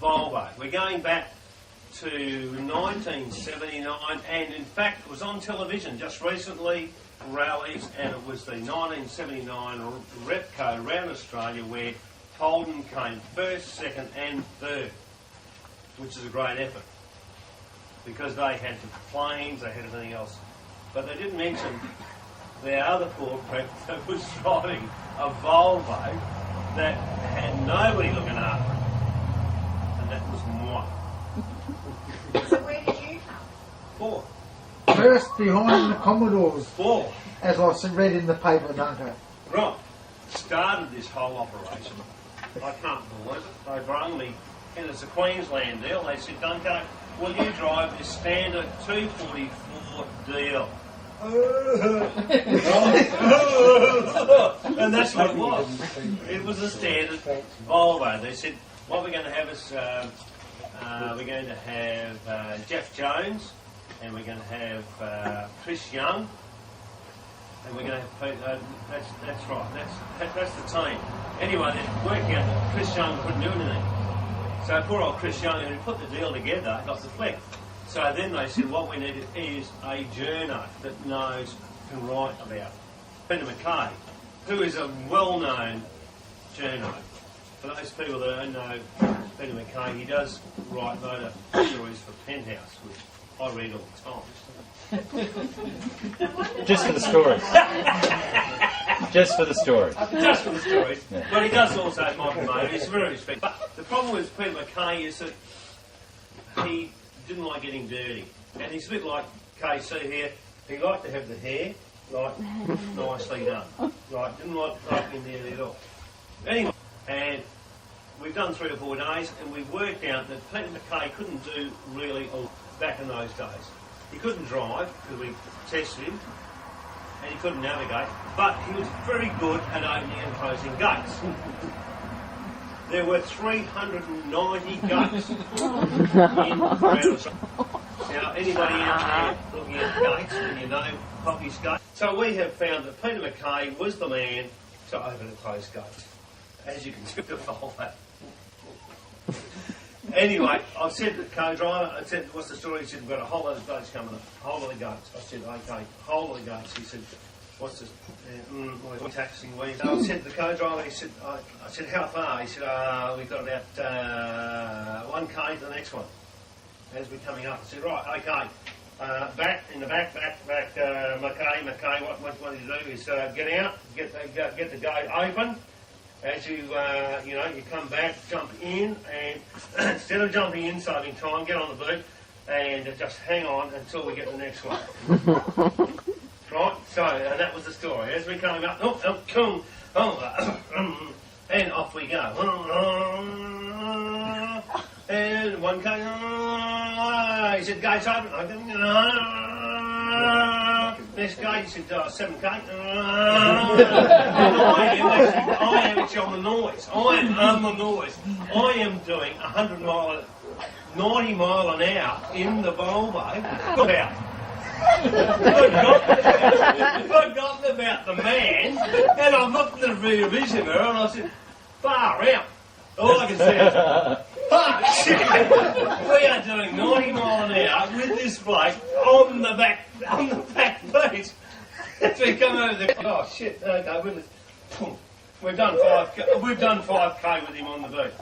Volvo. We're going back to 1979, and in fact it was on television just recently, rallies, and it was the 1979 Repco around Australia where Holden came first, second and third, which is a great effort because they had the planes, they had everything else. But they didn't mention the other poor prep that was driving a Volvo that had nobody looking after it, and that was moi. So where did you come? Four. First behind the Commodores, Four. as I read in the paper, Dunko. Right. Started this whole operation. I can't believe it. They rang me, and it's a Queensland deal. They said, Dunko, will you drive this standard 244 deal? And that's what it was. It was a standard Volvo. They said, what we're going to have is, we're going to have Jeff Jones, and we're going to have Chris Young, and we're going to have that's right. That's the team. Anyway, they're working out that Chris Young couldn't do anything. So poor old Chris Young, who put the deal together, got the flick. So then they said, what we need is a journo that knows, can write about Peter McKay, who is a well-known journo. For those people that don't know Peter McKay, he does write motor stories for Penthouse, which I read all the time. Just for the stories. Just for the stories. Just for the stories. Yeah. But he does also Michael Motor. He's very respected. But the problem with Peter McKay is that he didn't like getting dirty. And he's a bit like KC here. He liked to have the hair, like, nicely done. Right, didn't like in there at all. Anyway, and we've done 3 or 4 days, and we worked out that Peter McKay couldn't do really all back in those days. He couldn't drive, because we tested him, and he couldn't navigate, but he was very good at opening and closing gates. There were 390 gates in around Australia. Now, anybody out there looking at gates, and you know Poppy's gate? So we have found that Peter McKay was the man to open and close gates. As you can see, the Volvo. Anyway, I said to the co-driver, I said, what's the story? He said, we've got a whole lot of gates coming up. Whole lot of gates. I said, okay, whole lot of gates. He said, what's this? We're taxing we. So I said to the co-driver, he said, I said, how far? He said, we've got about 1k to the next one. As we're coming up, I said, right, okay. Back, McKay, what you do is get out, get the gate open. As you, you come back, jump in, and instead of jumping in, saving time, get on the boot, and just hang on until we get the next one. Right? So, that was the story. As we came up, and off we go. And 1k, he said, gates open. Next gate, he said, 7k. I am actually on the noise. I am on the noise. I am doing 90 mile an hour in the Volvo. About. Forgotten about the man, and I looked at the rear vision mirror and I said, far out. All I can see is, fuck shit. We are doing 90 mile an hour with this bloke on the back beach. As we come over the, oh shit, okay, we've done 5k with him on the beach.